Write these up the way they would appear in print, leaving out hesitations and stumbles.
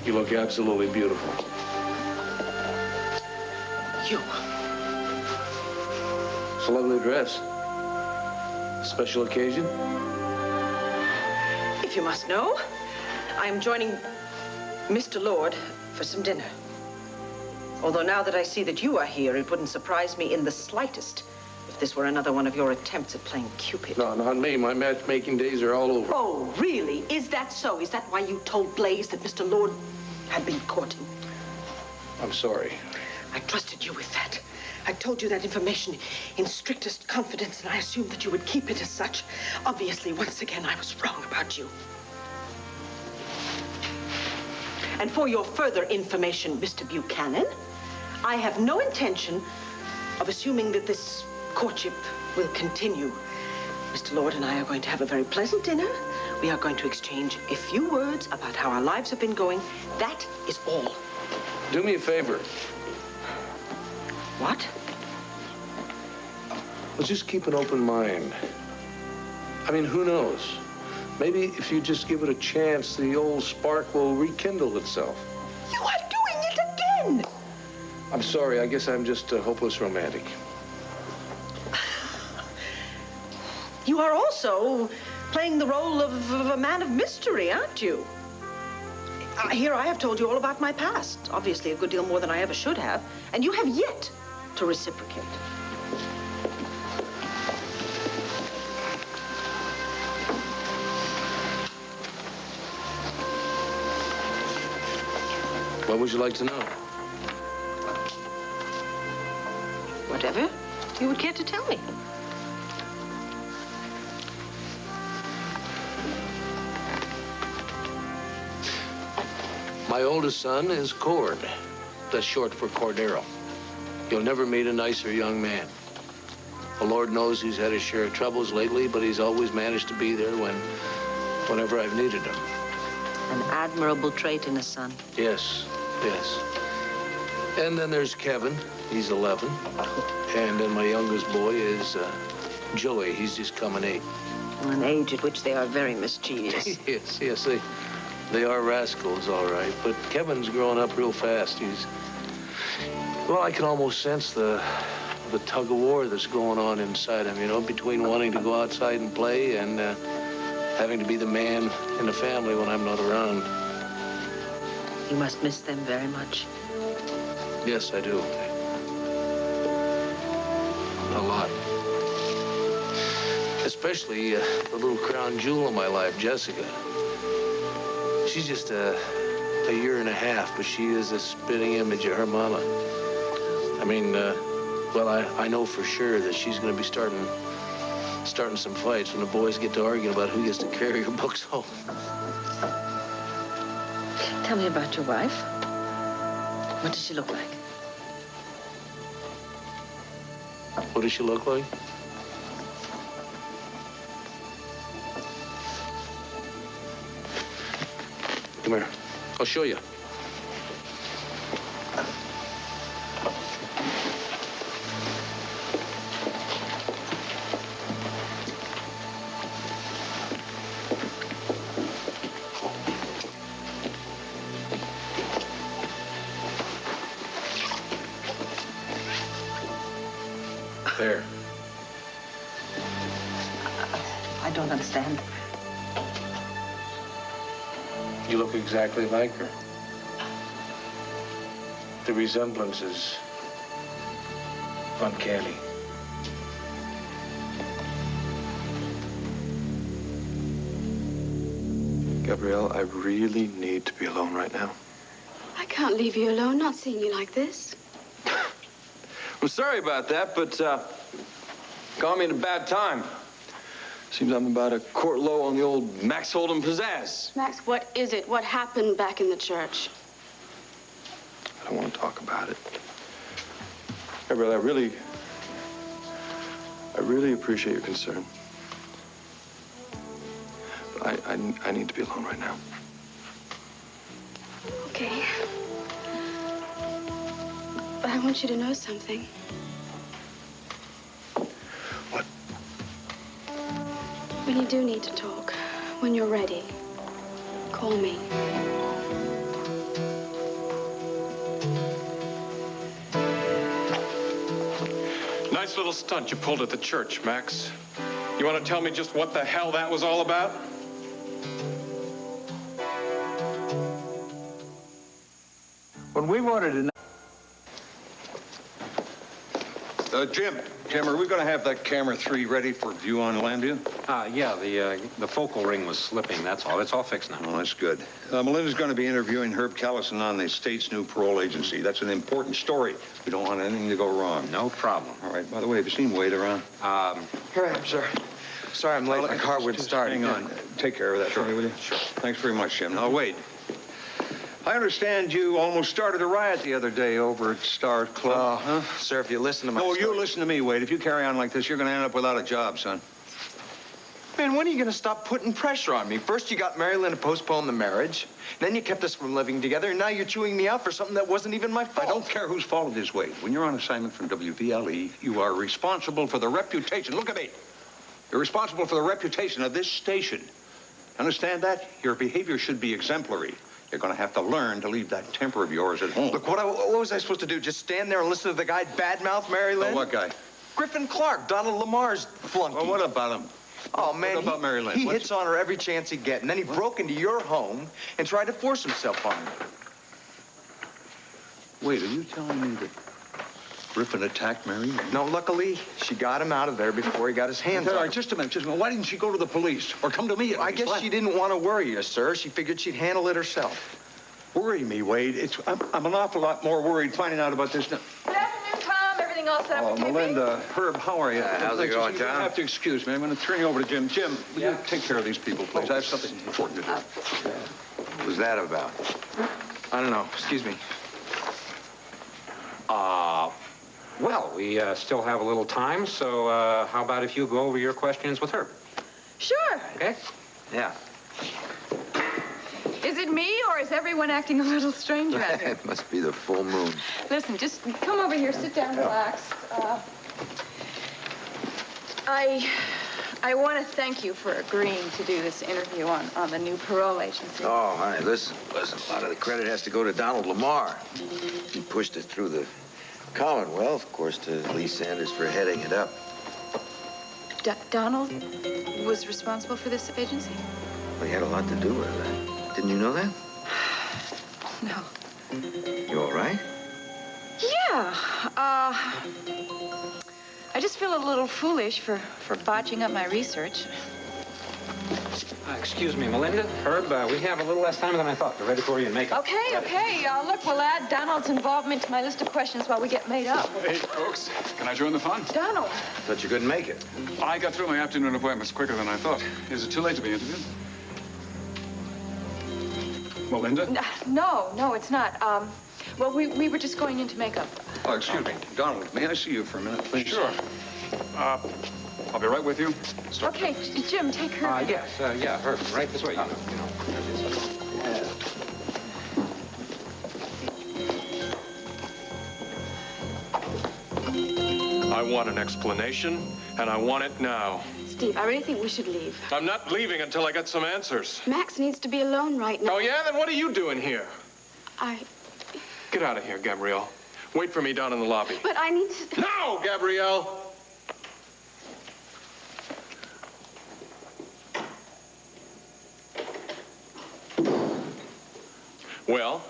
You look absolutely beautiful. You? It's a lovely dress. Special occasion? If you must know, I am joining Mr. Lord for some dinner. Although now that I see that you are here, it wouldn't surprise me in the slightest if this were another one of your attempts at playing Cupid. No, not me. My matchmaking days are all over. Oh, really? Is that so? Is that why you told Blaze that Mr. Lord had been courting? I'm sorry. I trusted you with that. I told you that information in strictest confidence, and I assumed that you would keep it as such. Obviously, once again, I was wrong about you. And for your further information, Mr. Buchanan, I have no intention of assuming that this courtship will continue. Mr. Lord and I are going to have a very pleasant dinner. We are going to exchange a few words about how our lives have been going. That is all. Do me a favor. What? Well, just keep an open mind. I mean, who knows? Maybe if you just give it a chance, the old spark will rekindle itself. You are doing it again! I'm sorry. I guess I'm just a hopeless romantic. You are also playing the role of a man of mystery, aren't you? Here I have told you all about my past. Obviously, a good deal more than I ever should have. And you have yet to reciprocate. What would you like to know? Whatever you would care to tell me. My oldest son is Cord. That's short for Cordero. You'll never meet a nicer young man. The Lord knows he's had his share of troubles lately, but he's always managed to be there whenever I've needed him. An admirable trait in a son. Yes, yes. And then there's Kevin. He's 11. And then my youngest boy is Joey. He's just coming 8. An age at which they are very mischievous. Yes, they are rascals, all right. But Kevin's growing up real fast. Well, I can almost sense the tug of war that's going on inside him, you know, between wanting to go outside and play and having to be the man in the family when I'm not around. You must miss them very much. Yes, I do. A lot. Especially the little crown jewel in my life, Jessica. She's just a year and a half, but she is a spitting image of her mama. I mean, well, I know for sure that she's going to be starting some fights when the boys get to arguing about who gets to carry her books home. Tell me about your wife. What does she look like? What does she look like? Come here. I'll show you. There. I don't understand. You look exactly like her. The resemblance is uncanny. Gabrielle, I really need to be alone right now. I can't leave you alone, not seeing you like this. I'm sorry about that, but caught me at a bad time. Seems I'm about a court low on the old Max Hold'em pizzazz. Max, what is it? What happened back in the church? I don't want to talk about it. Gabrielle, I really appreciate your concern. But I need to be alone right now. Okay. But I want you to know something. What? When you do need to talk, when you're ready, call me. Nice little stunt you pulled at the church, Max. You want to tell me just what the hell that was all about? When we wanted to know... Jim, are we going to have that camera 3 ready for view on Landview? Yeah, the focal ring was slipping, that's all. It's all fixed now. Oh, that's good. Melinda's going to be interviewing Herb Callison on the state's new parole agency. That's an important story. We don't want anything to go wrong. No problem. All right, by the way, have you seen Wade around? Here I am, sir. Sorry I'm late. My car wouldn't start. Hang on. Take care of that for me, will you? Sure. Thanks very much, Jim. Now, Wade. I understand you almost started a riot the other day over at Star Club. Huh? Sir, if you listen to my No, story... you listen to me, Wade. If you carry on like this, you're going to end up without a job, son. Man, when are you going to stop putting pressure on me? First, you got Mary Lynn to postpone the marriage. Then you kept us from living together, and now you're chewing me out for something that wasn't even my fault. I don't care whose fault it is, Wade. When you're on assignment from WVLE, you are responsible for the reputation. Look at me. You're responsible for the reputation of this station. Understand that? Your behavior should be exemplary. You're going to have to learn to leave that temper of yours at home. Look, what was I supposed to do? Just stand there and listen to the guy badmouth Mary Lynn? Oh, what guy? Griffin Clark, Donald Lamar's flunky. Well, what about him? Oh, man, what about Mary Lynn? He hits on her every chance he gets, and then he broke into your home and tried to force himself on her. Wait, are you telling me that Griffin attacked Mary Lynn? No, luckily, she got him out of there before he got his hands on All her. right, just a minute. Why didn't she go to the police or come to me? I guess she didn't want to worry you, sir. She figured she'd handle it herself. Worry me, Wade. I'm an awful lot more worried finding out about this now. Good afternoon, Tom. Everything all set up Oh, for taping? Melinda, Herb, how are you? how's it going, You'll Tom? have to excuse me. I'm going to turn you over to Jim. Jim, will you take care of these people, please? I have something important to do. What was that about? I don't know. Excuse me. Well, we still have a little time, so how about if you go over your questions with her? Sure. Okay? Yeah. Is it me, or is everyone acting a little strange around here? It must be the full moon. Listen, just come over here, sit down, relax. I want to thank you for agreeing to do this interview on the new parole agency. Oh, honey, listen. A lot of the credit has to go to Donald Lamar. He pushed it through the Commonwealth, of course, to Lee Sanders for heading it up. Donald was responsible for this agency? Well, he had a lot to do with it. Didn't you know that? No. You all right? Yeah. I just feel a little foolish for botching up my research. Excuse me, Melinda. Herb, we have a little less time than I thought. We're ready for you in makeup. Okay. Look, we'll add Donald's involvement to my list of questions while we get made up. Hey, folks, can I join the fun? Donald. Thought you couldn't make it. I got through my afternoon appointments quicker than I thought. Is it too late to be interviewed? Melinda? No, it's not. Well, we were just going into makeup. Oh, excuse me. Donald, may I see you for a minute, please? Sure. I'll be right with you. Okay, Jim, take her. Yes, yeah, Herb, right this way. I want an explanation, and I want it now. Steve, I really think we should leave. I'm not leaving until I get some answers. Max needs to be alone right now. Oh, yeah? Then what are you doing here? Get out of here, Gabrielle. Wait for me down in the lobby. But I need to... Now, Gabrielle! Well?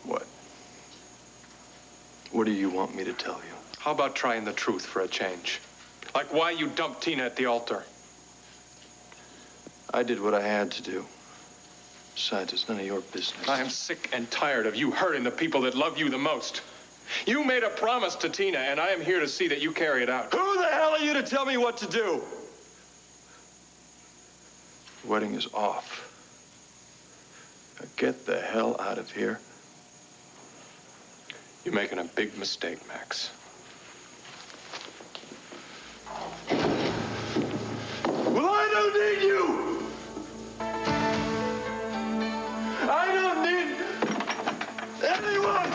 What? What do you want me to tell you? How about trying the truth for a change? Like why you dumped Tina at the altar. I did what I had to do. Besides, it's none of your business. I am sick and tired of you hurting the people that love you the most. You made a promise to Tina, and I am here to see that you carry it out. Who the hell are you to tell me what to do? The wedding is off. Now get the hell out of here. You're making a big mistake, Max. Well, I don't need you! I don't need anyone!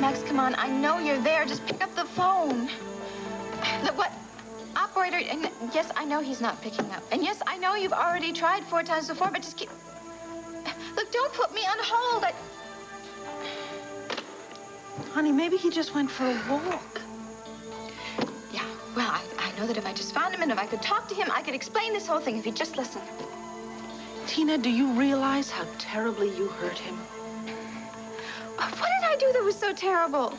Max, come on. I know you're there. Just pick up the phone. Look, what? Operator. operator, and yes, I know he's not picking up. And yes, I know you've already tried 4 times before, but just keep... Look, don't put me on hold. Honey, maybe he just went for a walk. Yeah, well, I know that if I just found him and if I could talk to him, I could explain this whole thing if he'd just listen. Tina, do you realize how terribly you hurt him? What did I do that was so terrible?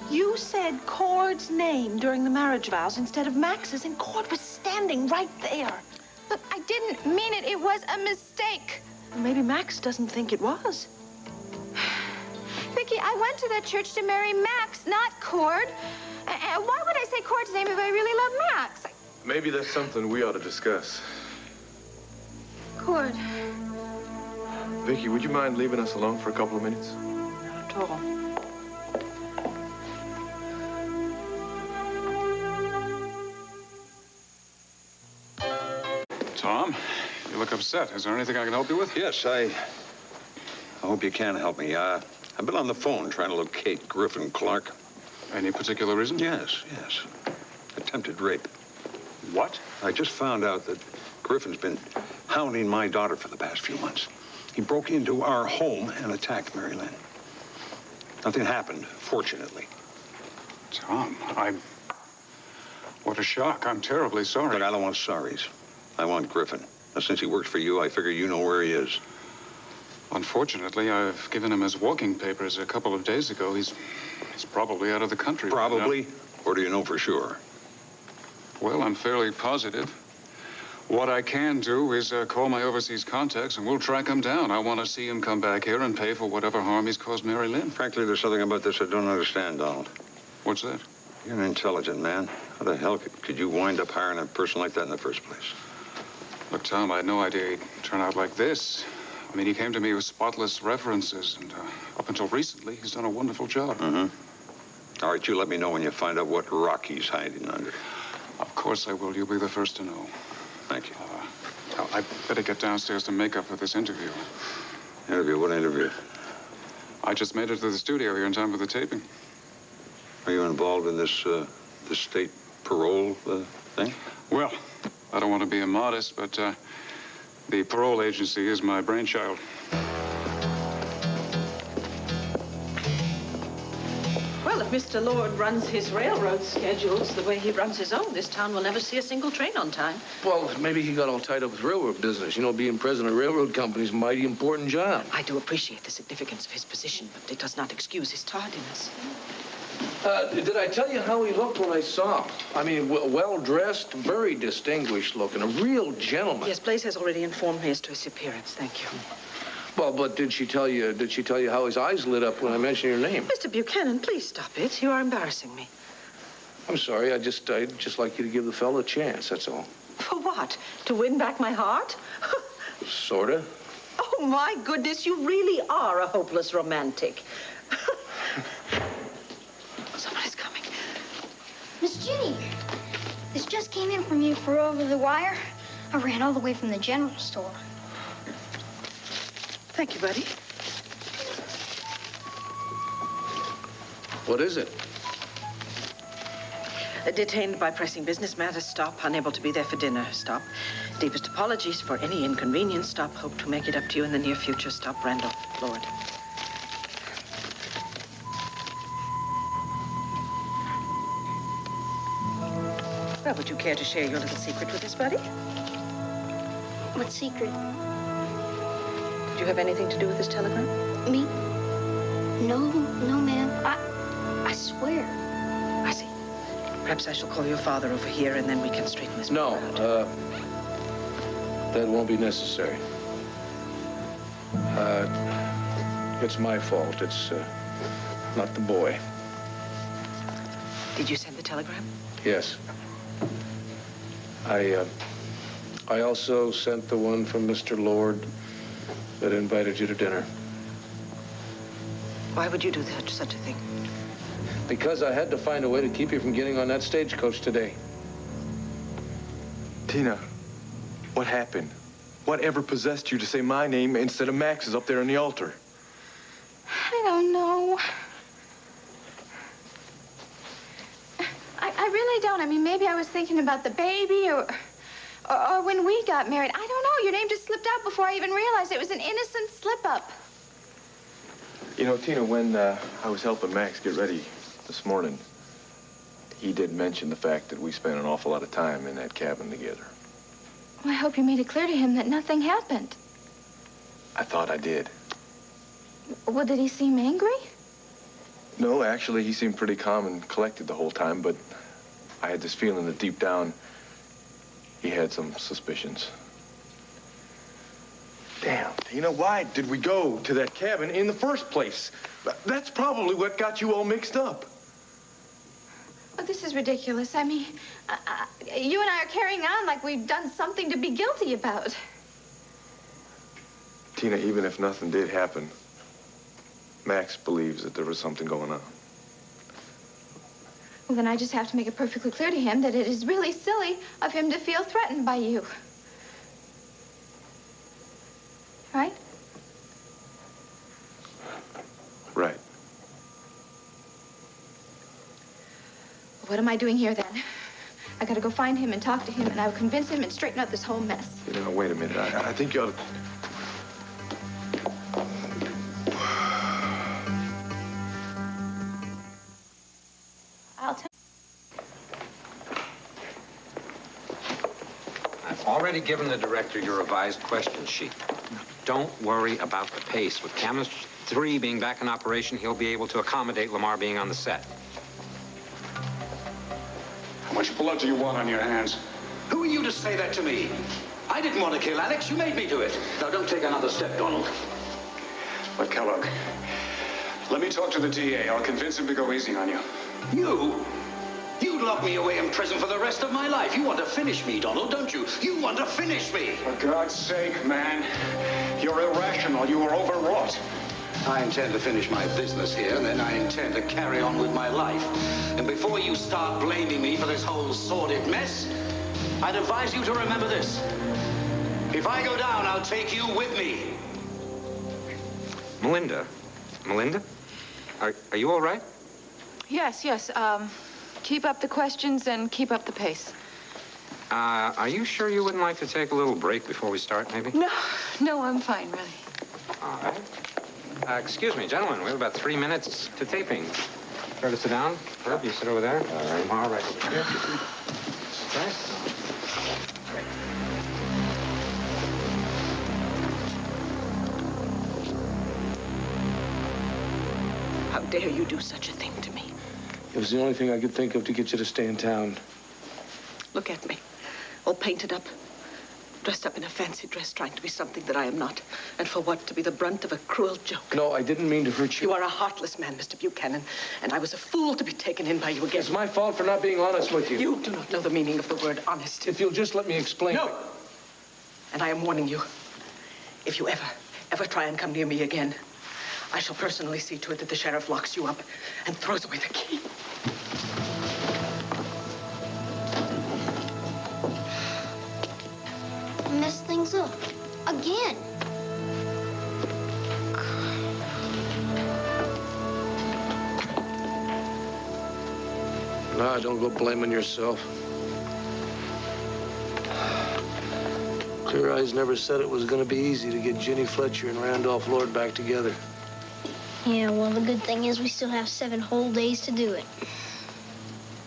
You said Cord's name during the marriage vows instead of Max's, and Cord was standing right there. Look, I didn't mean it. It was a mistake. Maybe Max doesn't think it was. Vicky, I went to that church to marry Max, not Cord. And why would I say Cord's name if I really love Max? Maybe that's something we ought to discuss. Cord. Vicky, would you mind leaving us alone for a couple of minutes? Not at all. Tom, you look upset. Is there anything I can help you with? Yes, I hope you can help me. I've been on the phone trying to locate Griffin Clark. Any particular reason? Yes. Attempted rape. What? I just found out that Griffin's been hounding my daughter for the past few months. He broke into our home and attacked Mary Lynn. Nothing happened, fortunately. Tom, what a shock. I'm terribly sorry. Look, I don't want sorries. I want Griffin. Now, since he works for you, I figure you know where he is. Unfortunately, I've given him his walking papers a couple of days ago. He's probably out of the country. Probably? Or do you know for sure? Well, I'm fairly positive. What I can do is call my overseas contacts, and we'll track him down. I want to see him come back here and pay for whatever harm he's caused Mary Lynn. Frankly, there's something about this I don't understand, Donald. What's that? You're an intelligent man. How the hell could you wind up hiring a person like that in the first place? Look, Tom, I had no idea he'd turn out like this. I mean, he came to me with spotless references, and up until recently, he's done a wonderful job. All right, you let me know when you find out what rock he's hiding under. Of course I will. You'll be the first to know. Thank you. Now, I better get downstairs to make up for this interview. Interview? What interview? I just made it to the studio here in time for the taping. Are you involved in this state parole thing? Well, I don't want to be immodest, but the parole agency is my brainchild. Well, if Mr. Lord runs his railroad schedules the way he runs his own, this town will never see a single train on time. Well, maybe he got all tied up with railroad business. You know, being president of a railroad company is a mighty important job. I do appreciate the significance of his position, but it does not excuse his tardiness. Did I tell you how he looked when I saw him? I mean, well-dressed, very distinguished looking, a real gentleman. Yes, Blaze has already informed me as to his appearance. Thank you. Well, but did she tell you how his eyes lit up when I mentioned your name? Mr. Buchanan, please stop it. You are embarrassing me. I'm sorry. I'd just like you to give the fellow a chance, that's all. For what? To win back my heart? Sorta. Oh, my goodness, you really are a hopeless romantic. Somebody's coming. Miss Ginny, this just came in from you for over the wire. I ran all the way from the general store. Thank you, buddy. What is it? Detained by pressing business matters. Stop. Unable to be there for dinner. Stop. Deepest apologies for any inconvenience. Stop. Hope to make it up to you in the near future. Stop. Randall. Lord. Well, would you care to share your little secret with us, buddy? What secret? Did you have anything to do with this telegram? Me? No, ma'am. I swear. I see. Perhaps I shall call your father over here, and then we can straighten this No, matter out. that won't be necessary. It's my fault. It's not the boy. Did you send the telegram? Yes. I also sent the one from Mr. Lord that invited you to dinner. Why would you do such a thing? Because I had to find a way to keep you from getting on that stagecoach today. Tina, what happened? Whatever possessed you to say my name instead of Max's up there on the altar? I don't know. I really really don't. I mean, maybe I was thinking about the baby or when we got married. I don't know. Your name just slipped out before I even realized it was an innocent slip-up. You know, Tina, when I was helping Max get ready this morning, he did mention the fact that we spent an awful lot of time in that cabin together. Well, I hope you made it clear to him that nothing happened. I thought I did. Well, did he seem angry? No, actually, he seemed pretty calm and collected the whole time, but I had this feeling that deep down, he had some suspicions. Damn, Tina, why did we go to that cabin in the first place? That's probably what got you all mixed up. Oh, this is ridiculous. I mean, you and I are carrying on like we've done something to be guilty about. Tina, even if nothing did happen, Max believes that there was something going on. Well, then I just have to make it perfectly clear to him that it is really silly of him to feel threatened by you. Right? Right. What am I doing here, then? I gotta go find him and talk to him, and I'll convince him and straighten out this whole mess. You know, wait a minute. I think you ought to... I'll tell. I've already given the director your revised question sheet. Don't worry about the pace. With Cameras 3 being back in operation, he'll be able to accommodate Lamar being on the set. How much blood do you want on your hands? Who are you to say that to me? I didn't want to kill Alex. You made me do it. Now, don't take another step, Donald. But Kellogg, let me talk to the DA. I'll convince him to go easy on you. You? You'd lock me away in prison for the rest of my life. You want to finish me, Donald, don't you? You want to finish me. For God's sake, man. You're irrational. You were overwrought. I intend to finish my business here, and then I intend to carry on with my life. And before you start blaming me for this whole sordid mess, I'd advise you to remember this. If I go down, I'll take you with me. Melinda? Are you all right? Yes. Keep up the questions and keep up the pace. Are you sure you wouldn't like to take a little break before we start, maybe? No, I'm fine, really. All right. Excuse me, gentlemen. We have about 3 minutes to taping. Care to sit down? Herb, you sit over there. All right, over here. Okay. How dare you do such a thing to me? It was the only thing I could think of to get you to stay in town. Look at me, all painted up, dressed up in a fancy dress, trying to be something that I am not. And for what? To be the brunt of a cruel joke. No, I didn't mean to hurt you. You are a heartless man, Mr. Buchanan, and I was a fool to be taken in by you again. It's my fault for not being honest with you. You do not know the meaning of the word honest. If you'll just let me explain. No! And I am warning you, if you ever try and come near me again, I shall personally see to it that the sheriff locks you up and throws away the key. Mess things up. Again. No, don't go blaming yourself. Clear Eyes never said it was going to be easy to get Ginny Fletcher and Randolph Lord back together. Yeah, well, the good thing is we still have 7 whole days to do it.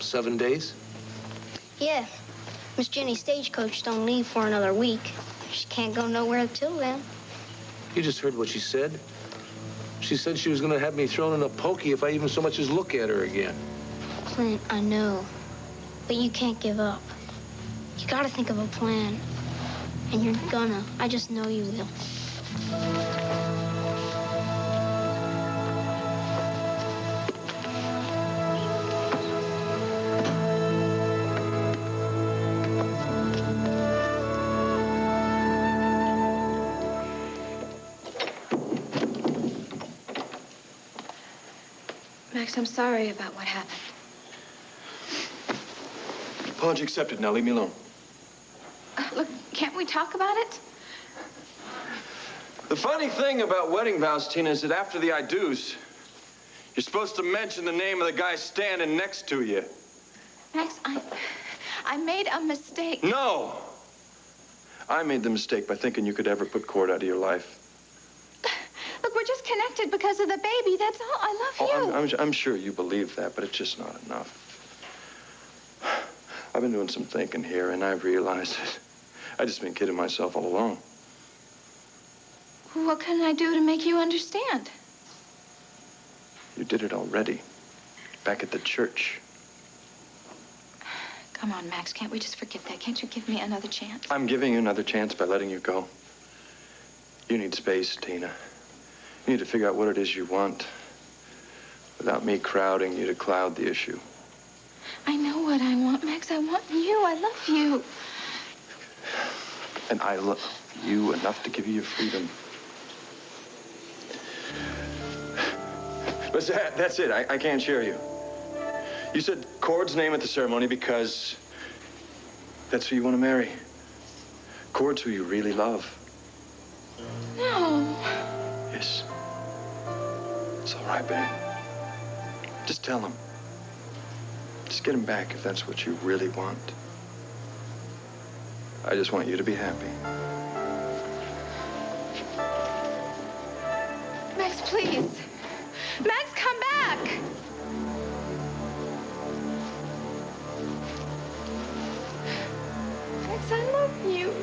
7 days? Yeah. Miss Jenny's stagecoach don't leave for another week. She can't go nowhere till then. You just heard what she said. She said she was going to have me thrown in a pokey if I even so much as look at her again. Clint, I know. But you can't give up. You gotta think of a plan. And you're gonna. I just know you will. Max, I'm sorry about what happened. Apology accepted. Now leave me alone. Look, can't we talk about it? The funny thing about wedding vows, Tina, is that after the I do's, you're supposed to mention the name of the guy standing next to you. Max, I made a mistake. No! I made the mistake by thinking you could ever put Cord out of your life. Look, we're just connected because of the baby. That's all. I love you. I'm sure you believe that, but it's just not enough. I've been doing some thinking here, and I've realized I've just been kidding myself all along. What can I do to make you understand? You did it already. Back at the church. Come on, Max. Can't we just forget that? Can't you give me another chance? I'm giving you another chance by letting you go. You need space, Tina. You need to figure out what it is you want without me crowding you to cloud the issue. I know what I want, Max. I want you. I love you. And I love you enough to give you your freedom. But that's it. I can't share you. You said Cord's name at the ceremony because that's who you want to marry. Cord's who you really love. No. Yes. It's all right, babe. Just tell him. Just get him back if that's what you really want. I just want you to be happy. Max, please. Max, come back. Max, I love you.